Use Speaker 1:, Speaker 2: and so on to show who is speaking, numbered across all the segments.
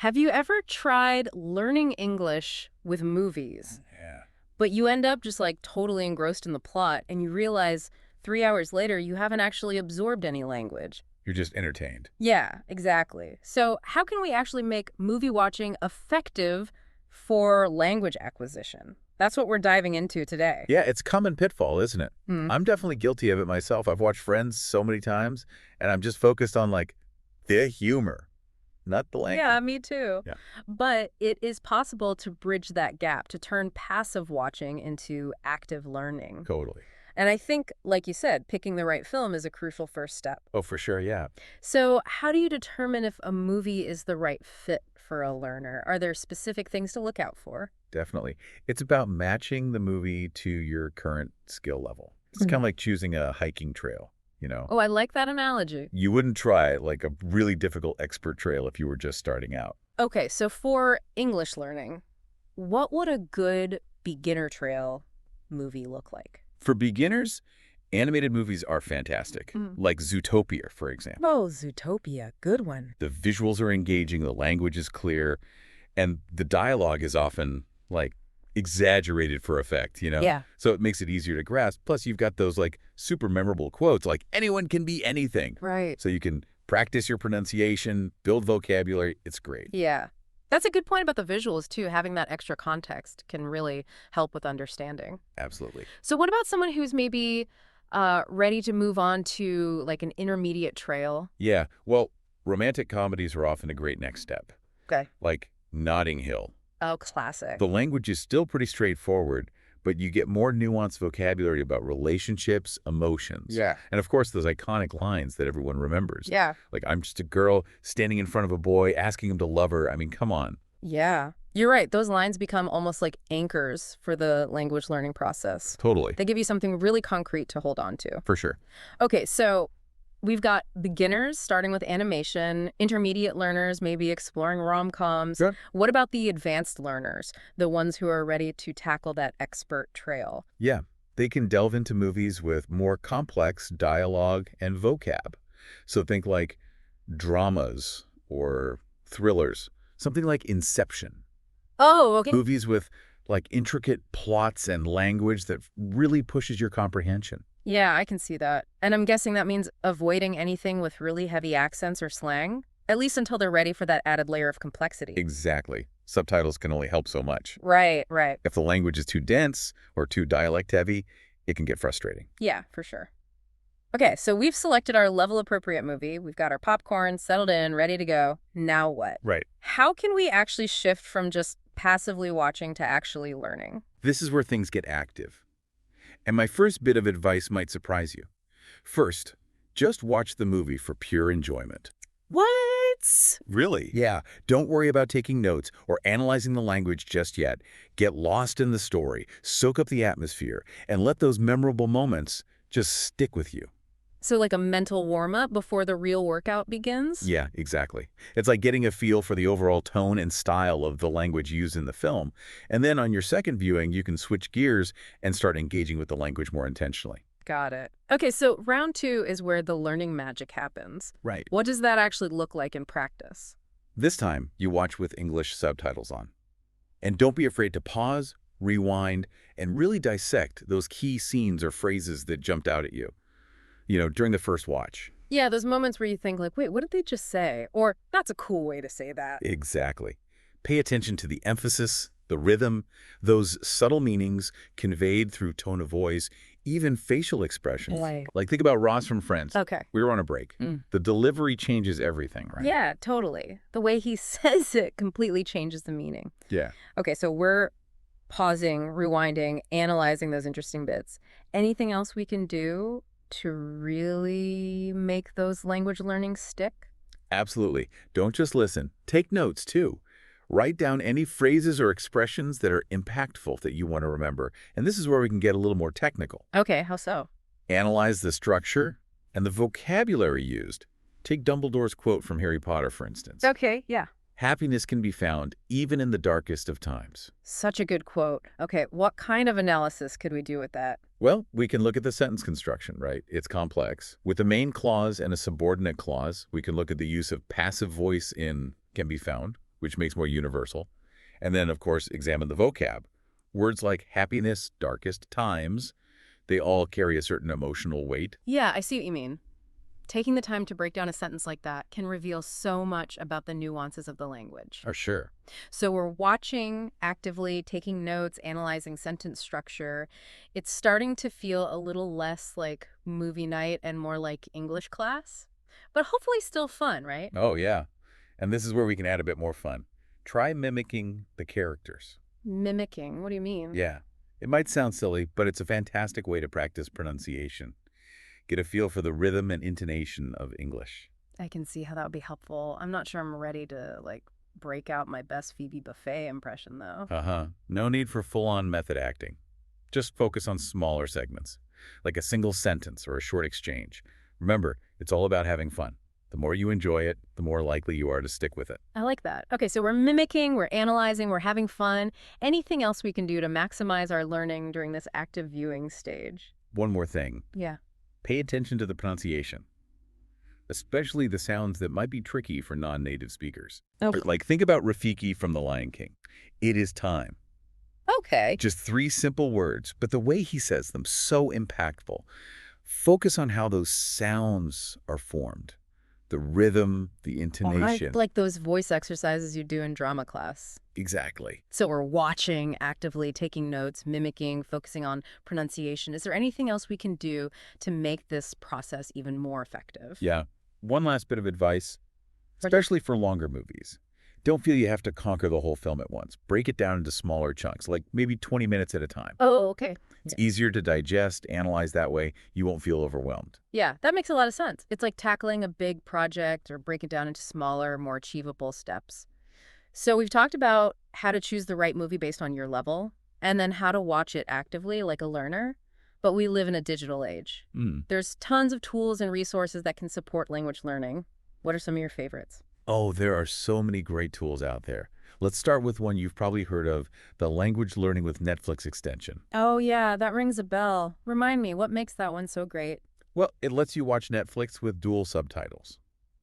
Speaker 1: Have you ever tried learning English with movies,
Speaker 2: Yeah.
Speaker 1: but you end up just like totally engrossed in the plot and you realize 3 hours later you haven't actually absorbed any language?
Speaker 2: You're just entertained.
Speaker 1: Yeah, exactly. So how can we actually make movie watching effective for language acquisition? That's what we're diving into today.
Speaker 2: Yeah, it's common pitfall, isn't it?
Speaker 1: Hmm.
Speaker 2: I'm definitely guilty of it myself. I've watched Friends so many times, and I'm just focused on, like, the humor, not the
Speaker 1: Yeah,
Speaker 2: language.
Speaker 1: me too.
Speaker 2: Yeah,
Speaker 1: But it is possible to bridge that gap, to turn passive watching into active learning.
Speaker 2: totally.
Speaker 1: And I think, like you said, picking the right film is a crucial first step.
Speaker 2: Oh, for sure, yeah.
Speaker 1: So, how do you determine if a movie is the right fit for a learner? Are there specific things to look out for?
Speaker 2: Definitely. It's about matching the movie to your current skill level. It's kind of like choosing a hiking trail, you know?
Speaker 1: Oh, I like that analogy.
Speaker 2: You wouldn't try, like, a really difficult expert trail if you were just starting out.
Speaker 1: Okay, so for English learning, what would a good beginner trail movie look like?
Speaker 2: For beginners, animated movies are fantastic, like Zootopia, for example.
Speaker 1: Oh, Zootopia, good one.
Speaker 2: The visuals are engaging, the language is clear, and the dialogue is often, like, exaggerated for effect, you know?
Speaker 1: Yeah.
Speaker 2: So it makes it easier to grasp. Plus, you've got those, like, super memorable quotes, like, anyone can be anything.
Speaker 1: Right.
Speaker 2: So you can practice your pronunciation, build vocabulary. It's great.
Speaker 1: Yeah. That's a good point about the visuals, too. Having that extra context can really help with understanding.
Speaker 2: Absolutely.
Speaker 1: So what about someone who's maybe ready to move on to like an intermediate trail?
Speaker 2: Yeah, well, romantic comedies are often a great next step,
Speaker 1: Okay.
Speaker 2: like Notting Hill.
Speaker 1: Oh, classic.
Speaker 2: The language is still pretty straightforward, but you get more nuanced vocabulary about relationships, emotions.
Speaker 1: Yeah.
Speaker 2: And of course, those iconic lines that everyone remembers.
Speaker 1: Yeah.
Speaker 2: Like, I'm just a girl standing in front of a boy, asking him to love her. I mean, come on.
Speaker 1: Yeah. You're right. Those lines become almost like anchors for the language learning process.
Speaker 2: Totally.
Speaker 1: They give you something really concrete to hold on to.
Speaker 2: For sure.
Speaker 1: Okay, so we've got beginners starting with animation, intermediate learners maybe exploring rom-coms.
Speaker 2: Sure.
Speaker 1: What about the advanced learners, the ones who are ready to tackle that expert trail?
Speaker 2: Yeah, they can delve into movies with more complex dialogue and vocab. So think like dramas or thrillers, something like Inception.
Speaker 1: Oh, okay.
Speaker 2: Movies with like intricate plots and language that really pushes your comprehension.
Speaker 1: Yeah, I can see that. And I'm guessing that means avoiding anything with really heavy accents or slang, at least until they're ready for that added layer of complexity.
Speaker 2: Exactly. Subtitles can only help so much.
Speaker 1: Right, right.
Speaker 2: If the language is too dense or too dialect heavy, it can get frustrating.
Speaker 1: Yeah, for sure. Okay, so we've selected our level appropriate movie. We've got our popcorn settled in, ready to go. Now what?
Speaker 2: Right.
Speaker 1: How can we actually shift from just passively watching to actually learning?
Speaker 2: This is where things get active. And my first bit of advice might surprise you. First, just watch the movie for pure enjoyment.
Speaker 1: What?
Speaker 2: Really? Yeah. Don't worry about taking notes or analyzing the language just yet. Get lost in the story, soak up the atmosphere, and let those memorable moments just stick with you.
Speaker 1: So like a mental warm-up before the real workout begins?
Speaker 2: Yeah, exactly. It's like getting a feel for the overall tone and style of the language used in the film. And then on your second viewing, you can switch gears and start engaging with the language more intentionally.
Speaker 1: Got it. Okay, so round 2 is where the learning magic happens.
Speaker 2: Right.
Speaker 1: What does that actually look like in practice?
Speaker 2: This time, you watch with English subtitles on. And don't be afraid to pause, rewind, and really dissect those key scenes or phrases that jumped out at you, during the first watch.
Speaker 1: Yeah, those moments where you think like, wait, what did they just say? Or that's a cool way to say that.
Speaker 2: Exactly. Pay attention to the emphasis, the rhythm, those subtle meanings conveyed through tone of voice, even facial expressions.
Speaker 1: Right.
Speaker 2: Like think about Ross from Friends.
Speaker 1: Okay.
Speaker 2: We were on a break. The delivery changes everything, right?
Speaker 1: Yeah, totally. The way he says it completely changes the meaning.
Speaker 2: Yeah.
Speaker 1: Okay, so we're pausing, rewinding, analyzing those interesting bits. Anything else we can do to really make those language learnings stick?
Speaker 2: Absolutely. Don't just listen. Take notes, too. Write down any phrases or expressions that are impactful that you want to remember. And this is where we can get a little more technical.
Speaker 1: Okay, how so?
Speaker 2: Analyze the structure and the vocabulary used. Take Dumbledore's quote from Harry Potter, for instance.
Speaker 1: Okay, yeah.
Speaker 2: Happiness can be found even in the darkest of times.
Speaker 1: Such a good quote. Okay, what kind of analysis could we do with that?
Speaker 2: Well, we can look at the sentence construction, right? It's complex. With a main clause and a subordinate clause, we can look at the use of passive voice in can be found. which makes more universal. And then, of course, examine the vocab. Words like happiness, darkest times, they all carry a certain emotional weight.
Speaker 1: Yeah, I see what you mean. Taking the time to break down a sentence like that can reveal so much about the nuances of the language.
Speaker 2: For sure.
Speaker 1: So we're watching, actively taking notes, analyzing sentence structure. It's starting to feel a little less like movie night and more like English class, but hopefully still fun, right?
Speaker 2: Oh, yeah. And this is where we can add a bit more fun. Try mimicking the characters.
Speaker 1: Mimicking, what do you mean?
Speaker 2: Yeah. It might sound silly, but it's a fantastic way to practice pronunciation. Get a feel for the rhythm and intonation of English.
Speaker 1: I can see how that would be helpful. I'm not sure I'm ready to, like, break out my best Phoebe Buffet impression, though.
Speaker 2: Uh-huh. No need for full-on method acting. Just focus on smaller segments, like a single sentence or a short exchange. Remember, it's all about having fun. The more you enjoy it, the more likely you are to stick with it.
Speaker 1: I like that. Okay, so we're mimicking, we're analyzing, we're having fun. Anything else we can do to maximize our learning during this active viewing stage?
Speaker 2: One more thing.
Speaker 1: Yeah.
Speaker 2: Pay attention to the pronunciation, especially the sounds that might be tricky for non-native speakers.
Speaker 1: Okay.
Speaker 2: Like, think about Rafiki from The Lion King. It is time.
Speaker 1: Okay.
Speaker 2: Just 3 simple words, but the way he says them, so impactful. Focus on how those sounds are formed. The rhythm, the intonation.
Speaker 1: Like those voice exercises you do in drama class.
Speaker 2: Exactly.
Speaker 1: So we're watching, actively taking notes, mimicking, focusing on pronunciation. Is there anything else we can do to make this process even more effective?
Speaker 2: Yeah. One last bit of advice, especially for longer movies. Don't feel you have to conquer the whole film at once. Break it down into smaller chunks, like maybe 20 minutes at a time.
Speaker 1: Oh, okay.
Speaker 2: It's easier to digest, analyze that way. You won't feel overwhelmed.
Speaker 1: Yeah, that makes a lot of sense. It's like tackling a big project or break it down into smaller, more achievable steps. So we've talked about how to choose the right movie based on your level, and then how to watch it actively like a learner. But we live in a digital age. There's tons of tools and resources that can support language learning. What are some of your favorites?
Speaker 2: Oh, there are so many great tools out there. Let's start with one you've probably heard of, the Language Learning with Netflix extension.
Speaker 1: Oh, yeah, that rings a bell. Remind me, what makes that one so great?
Speaker 2: Well, it lets you watch Netflix with dual subtitles.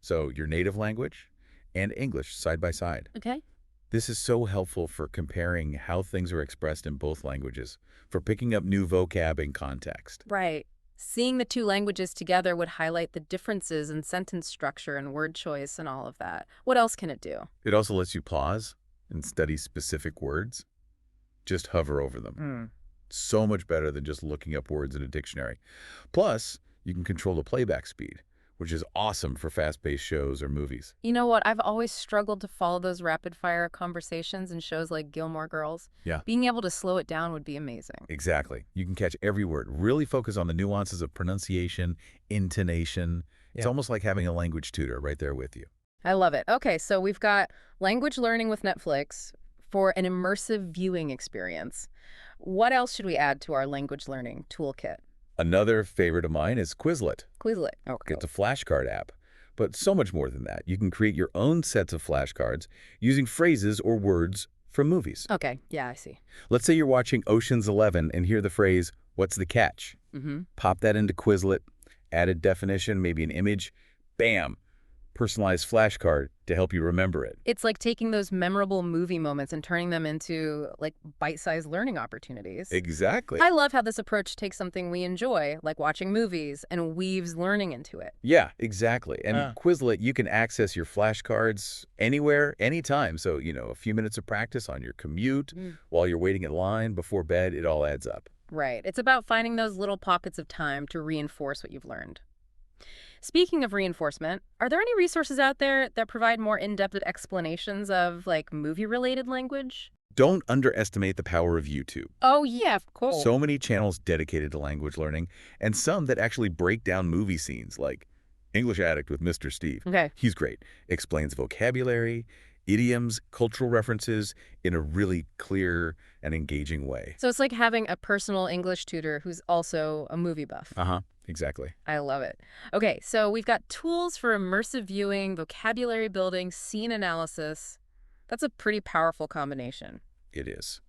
Speaker 2: So your native language and English side by side.
Speaker 1: Okay.
Speaker 2: This is so helpful for comparing how things are expressed in both languages, for picking up new vocab and context.
Speaker 1: Right. Seeing the two languages together would highlight the differences in sentence structure and word choice and all of that. What else can it do?
Speaker 2: It also lets you pause and study specific words. Just hover over them. So much better than just looking up words in a dictionary. Plus, you can control the playback speed, which is awesome for fast-paced shows or movies.
Speaker 1: You know what? I've always struggled to follow those rapid-fire conversations in shows like Gilmore Girls.
Speaker 2: Yeah.
Speaker 1: Being able to slow it down would be amazing.
Speaker 2: Exactly. You can catch every word. Really focus on the nuances of pronunciation, intonation. It's almost like having a language tutor right there with you.
Speaker 1: I love it. Okay, so we've got language learning with Netflix for an immersive viewing experience. What else should we add to our language learning toolkit?
Speaker 2: Another favorite of mine is Quizlet.
Speaker 1: Quizlet. Okay.
Speaker 2: It's a flashcard app. But so much more than that. You can create your own sets of flashcards using phrases or words from movies.
Speaker 1: Okay, yeah, I see.
Speaker 2: Let's say you're watching Ocean's 11 and hear the phrase, "What's the catch?" Pop that into Quizlet, add a definition, maybe an image. Bam! Personalized flashcard to help you remember it.
Speaker 1: It's like taking those memorable movie moments and turning them into like bite-sized learning opportunities.
Speaker 2: Exactly.
Speaker 1: I love how this approach takes something we enjoy, like watching movies, and weaves learning into it.
Speaker 2: Yeah, exactly. And Quizlet, you can access your flashcards anywhere, anytime. So, a few minutes of practice on your commute, while you're waiting in line, before bed, it all adds up.
Speaker 1: Right. It's about finding those little pockets of time to reinforce what you've learned. Speaking of reinforcement, are there any resources out there that provide more in-depth explanations of, like, movie-related language?
Speaker 2: Don't underestimate the power of YouTube.
Speaker 1: Oh, yeah, of course.
Speaker 2: So many channels dedicated to language learning, and some that actually break down movie scenes, like English Addict with Mr. Steve.
Speaker 1: Okay.
Speaker 2: He's great. Explains vocabulary, idioms, cultural references in a really clear and engaging way.
Speaker 1: So it's like having a personal English tutor who's also a movie buff.
Speaker 2: Exactly.
Speaker 1: I love it. Okay, so we've got tools for immersive viewing, vocabulary building, scene analysis. That's a pretty powerful combination.
Speaker 2: It is.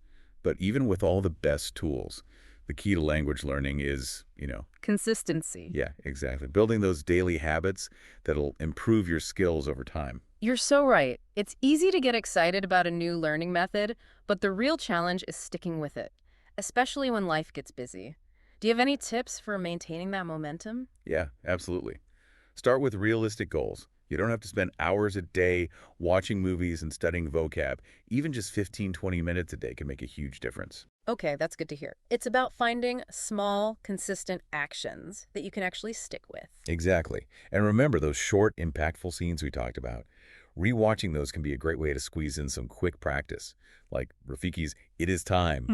Speaker 2: But even with all the best tools, The key to language learning is,
Speaker 1: Consistency.
Speaker 2: yeah, exactly, building those daily habits that'll improve your skills over time.
Speaker 1: You're so right. It's easy to get excited about a new learning method, but the real challenge is sticking with it, especially when life gets busy. Do you have any tips for maintaining that momentum?
Speaker 2: Yeah, absolutely. Start with realistic goals. You don't have to spend hours a day watching movies and studying vocab. Even just 15, 20 minutes a day can make a huge difference.
Speaker 1: Okay, that's good to hear. It's about finding small, consistent actions that you can actually stick with.
Speaker 2: Exactly. And remember those short, impactful scenes we talked about. Rewatching those can be a great way to squeeze in some quick practice. Like Rafiki's "It is time."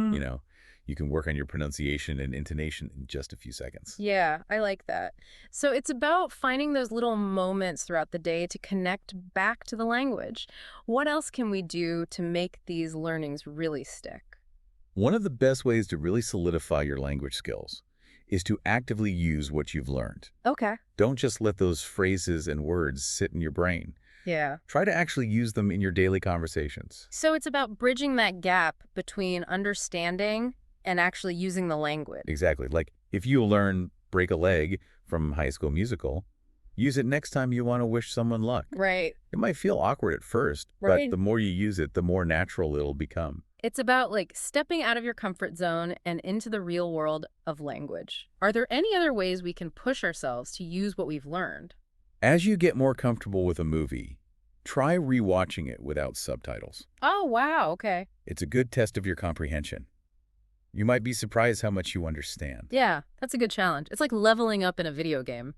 Speaker 2: You can work on your pronunciation and intonation in just a few seconds.
Speaker 1: Yeah, I like that. So it's about finding those little moments throughout the day to connect back to the language. What else can we do to make these learnings really stick?
Speaker 2: One of the best ways to really solidify your language skills is to actively use what you've learned.
Speaker 1: Okay.
Speaker 2: Don't just let those phrases and words sit in your brain.
Speaker 1: Yeah.
Speaker 2: Try to actually use them in your daily conversations.
Speaker 1: So it's about bridging that gap between understanding and actually using the language.
Speaker 2: Exactly. Like if you learn "break a leg" from High School Musical, use it next time you want to wish someone luck.
Speaker 1: Right.
Speaker 2: It might feel awkward at first,
Speaker 1: Right.
Speaker 2: but the more you use it, the more natural it'll become.
Speaker 1: It's about stepping out of your comfort zone and into the real world of language. Are there any other ways we can push ourselves to use what we've learned?
Speaker 2: As you get more comfortable with a movie, try rewatching it without subtitles.
Speaker 1: Oh, wow. Okay.
Speaker 2: It's a good test of your comprehension. You might be surprised how much you understand.
Speaker 1: Yeah, that's a good challenge. It's like leveling up in a video game.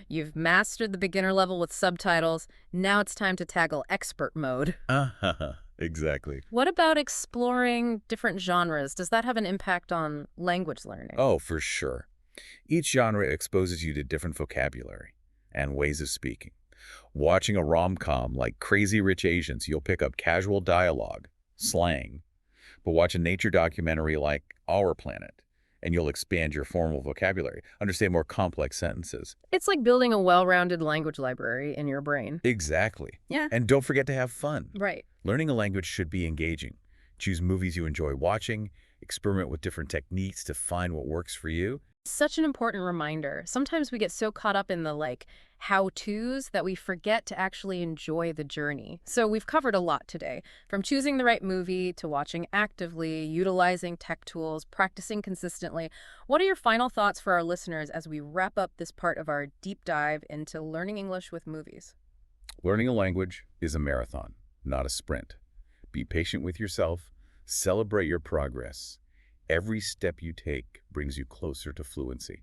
Speaker 1: You've mastered the beginner level with subtitles. Now it's time to tackle expert mode.
Speaker 2: Exactly.
Speaker 1: What about exploring different genres? Does that have an impact on language learning?
Speaker 2: Oh, for sure. Each genre exposes you to different vocabulary and ways of speaking. Watching a rom-com like Crazy Rich Asians, you'll pick up casual dialogue, slang. But watch a nature documentary like Our Planet, and you'll expand your formal vocabulary, understand more complex sentences.
Speaker 1: It's like building a well-rounded language library in your brain.
Speaker 2: Exactly.
Speaker 1: Yeah.
Speaker 2: And don't forget to have fun.
Speaker 1: Right.
Speaker 2: Learning a language should be engaging. Choose movies you enjoy watching, experiment with different techniques to find what works for you.
Speaker 1: Such an important reminder. Sometimes we get so caught up in the how-tos that we forget to actually enjoy the journey. So we've covered a lot today, from choosing the right movie to watching actively, utilizing tech tools, practicing consistently. What are your final thoughts for our listeners as we wrap up this part of our deep dive into learning English with movies?
Speaker 2: Learning a language is a marathon, not a sprint. Be patient with yourself. Celebrate your progress. Every step you take brings you closer to fluency.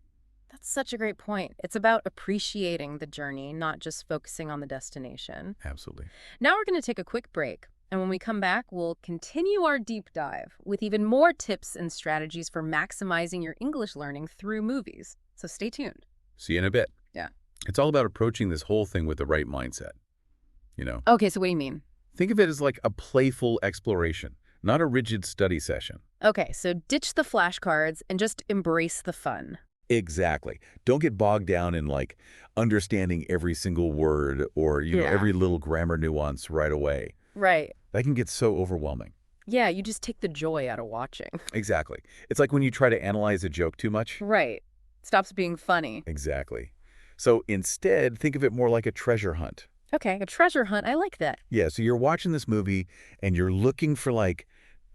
Speaker 1: That's such a great point. It's about appreciating the journey, not just focusing on the destination.
Speaker 2: Absolutely.
Speaker 1: Now we're going to take a quick break. And when we come back, we'll continue our deep dive with even more tips and strategies for maximizing your English learning through movies. So stay tuned.
Speaker 2: See you in a bit.
Speaker 1: Yeah.
Speaker 2: It's all about approaching this whole thing with the right mindset.
Speaker 1: Okay, so what do you mean?
Speaker 2: Think of it as like a playful exploration, not a rigid study session.
Speaker 1: Okay, so ditch the flashcards and just embrace the fun.
Speaker 2: Exactly. Don't get bogged down in understanding every single word or, every little grammar nuance right away.
Speaker 1: Right.
Speaker 2: That can get so overwhelming.
Speaker 1: Yeah, you just take the joy out of watching.
Speaker 2: Exactly. It's like when you try to analyze a joke too much.
Speaker 1: Right. Stops being funny.
Speaker 2: Exactly. So instead, think of it more like a treasure hunt.
Speaker 1: Okay, a treasure hunt. I like that.
Speaker 2: Yeah, so you're watching this movie and you're looking for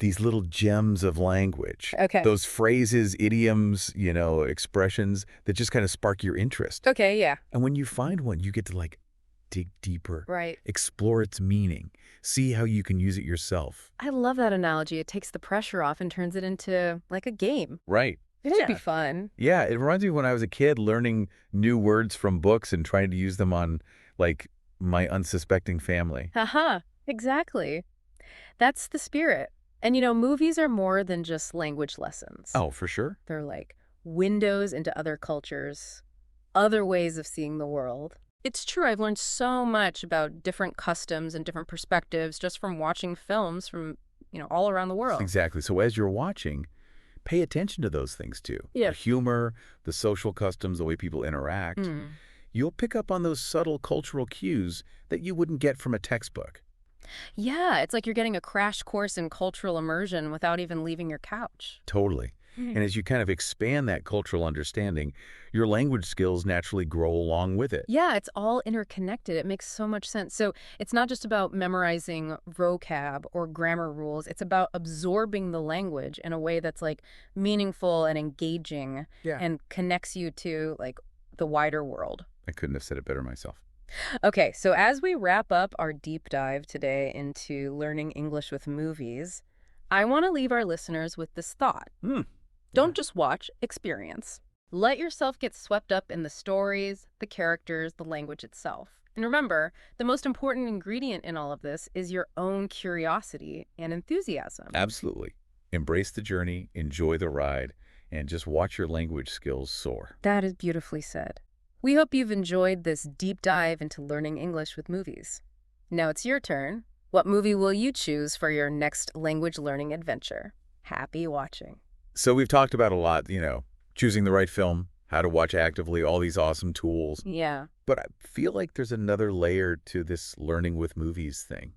Speaker 2: these little gems of language.
Speaker 1: Okay.
Speaker 2: Those phrases, idioms, expressions that just kind of spark your interest.
Speaker 1: Okay, yeah.
Speaker 2: And when you find one, you get to dig deeper.
Speaker 1: Right.
Speaker 2: Explore its meaning. See how you can use it yourself.
Speaker 1: I love that analogy. It takes the pressure off and turns it into a game.
Speaker 2: Right.
Speaker 1: It should be fun.
Speaker 2: Yeah, it reminds me when I was a kid learning new words from books and trying to use them on my unsuspecting family.
Speaker 1: Haha, exactly. That's the spirit. And movies are more than just language lessons.
Speaker 2: Oh, for sure.
Speaker 1: They're like windows into other cultures, other ways of seeing the world. It's true, I've learned so much about different customs and different perspectives just from watching films from, all around the world.
Speaker 2: Exactly. So as you're watching, pay attention to those things too.
Speaker 1: Yeah.
Speaker 2: The humor, the social customs, the way people interact. You'll pick up on those subtle cultural cues that you wouldn't get from a textbook.
Speaker 1: Yeah, it's like you're getting a crash course in cultural immersion without even leaving your couch.
Speaker 2: Totally. And as you kind of expand that cultural understanding, your language skills naturally grow along with it.
Speaker 1: Yeah, it's all interconnected. It makes so much sense. So it's not just about memorizing vocab or grammar rules. It's about absorbing the language in a way that's like meaningful and engaging
Speaker 2: Yeah.
Speaker 1: and connects you to like the wider world.
Speaker 2: I couldn't have said it better myself.
Speaker 1: Okay, so as we wrap up our deep dive today into learning English with movies, I want to leave our listeners with this thought.
Speaker 2: Hmm.
Speaker 1: Don't just watch, experience. Let yourself get swept up in the stories, the characters, the language itself. And remember, the most important ingredient in all of this is your own curiosity and enthusiasm.
Speaker 2: Absolutely. Embrace the journey, enjoy the ride, and just watch your language skills soar.
Speaker 1: That is beautifully said. We hope you've enjoyed this deep dive into learning English with movies. Now it's your turn. What movie will you choose for your next language learning adventure? Happy watching.
Speaker 2: So we've talked about a lot, choosing the right film, how to watch actively, all these awesome tools.
Speaker 1: Yeah.
Speaker 2: But I feel like there's another layer to this learning with movies thing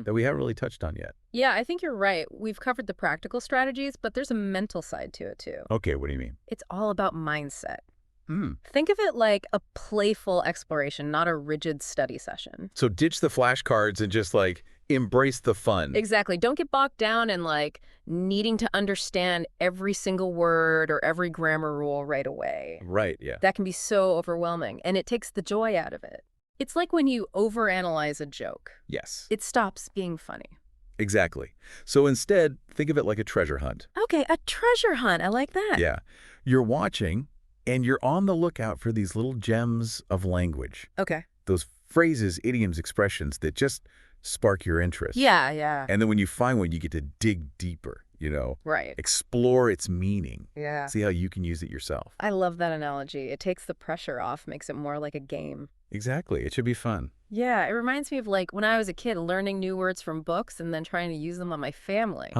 Speaker 2: that we haven't really touched on yet.
Speaker 1: Yeah, I think you're right. We've covered the practical strategies, but there's a mental side to it too.
Speaker 2: Okay, what do you mean?
Speaker 1: It's all about mindset.
Speaker 2: Hmm.
Speaker 1: Think of it like a playful exploration, not a rigid study session.
Speaker 2: So ditch the flashcards and just embrace the fun.
Speaker 1: Exactly. Don't get bogged down in needing to understand every single word or every grammar rule right away.
Speaker 2: Right, yeah.
Speaker 1: That can be so overwhelming, and it takes the joy out of it. It's like when you overanalyze a joke.
Speaker 2: Yes,
Speaker 1: It stops being funny.
Speaker 2: exactly. So instead, think of it like a treasure hunt.
Speaker 1: Okay, a treasure hunt. I like that.
Speaker 2: Yeah. You're watching, and you're on the lookout for these little gems of language.
Speaker 1: Okay.
Speaker 2: Those phrases, idioms, expressions that just spark your interest.
Speaker 1: Yeah, yeah.
Speaker 2: And then when you find one, you get to dig deeper,
Speaker 1: Right.
Speaker 2: explore its meaning,
Speaker 1: Yeah.
Speaker 2: see how you can use it yourself.
Speaker 1: I love that analogy. It takes the pressure off, makes it more like a game.
Speaker 2: Exactly. It should be fun.
Speaker 1: Yeah, it reminds me of when I was a kid learning new words from books and then trying to use them on my family.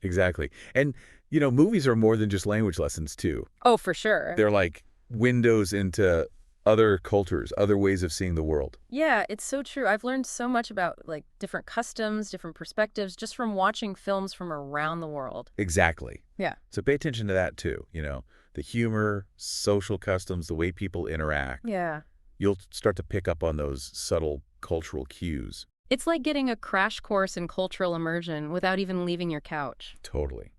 Speaker 2: Exactly. And, movies are more than just language lessons, too.
Speaker 1: Oh, for sure.
Speaker 2: They're like windows into other cultures, other ways of seeing the world.
Speaker 1: Yeah, it's so true. I've learned so much about different customs, different perspectives just from watching films from around the world.
Speaker 2: Exactly.
Speaker 1: Yeah.
Speaker 2: So pay attention to that, too. The humor, social customs, the way people interact.
Speaker 1: Yeah.
Speaker 2: You'll start to pick up on those subtle cultural cues.
Speaker 1: It's like getting a crash course in cultural immersion without even leaving your couch.
Speaker 2: Totally.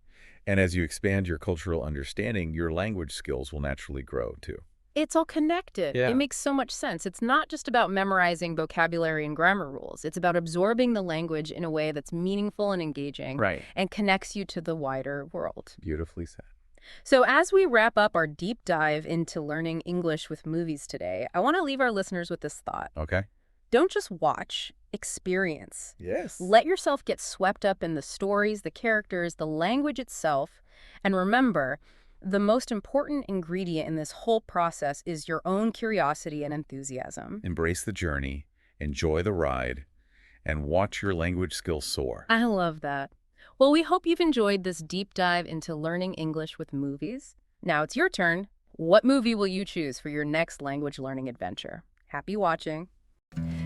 Speaker 2: And as you expand your cultural understanding, your language skills will naturally grow, too.
Speaker 1: It's all connected.
Speaker 2: Yeah.
Speaker 1: It makes so much sense. It's not just about memorizing vocabulary and grammar rules. It's about absorbing the language in a way that's meaningful and engaging
Speaker 2: Right.
Speaker 1: and connects you to the wider world.
Speaker 2: Beautifully said.
Speaker 1: So as we wrap up our deep dive into learning English with movies today, I want to leave our listeners with this thought.
Speaker 2: Okay.
Speaker 1: Don't just watch, experience.
Speaker 2: Yes.
Speaker 1: Let yourself get swept up in the stories, the characters, the language itself. And remember, the most important ingredient in this whole process is your own curiosity and enthusiasm.
Speaker 2: Embrace the journey, enjoy the ride, and watch your language skills soar.
Speaker 1: I love that. Well, we hope you've enjoyed this deep dive into learning English with movies. Now it's your turn. What movie will you choose for your next language learning adventure? Happy watching.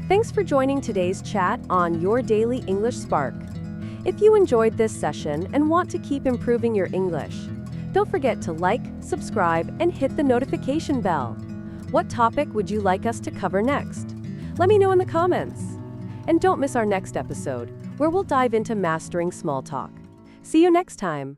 Speaker 3: Thanks for joining today's chat on Your Daily English Spark. If you enjoyed this session and want to keep improving your English, don't forget to like, subscribe, and hit the notification bell. What topic would you like us to cover next? Let me know in the comments. And don't miss our next episode, where we'll dive into mastering small talk. See you next time.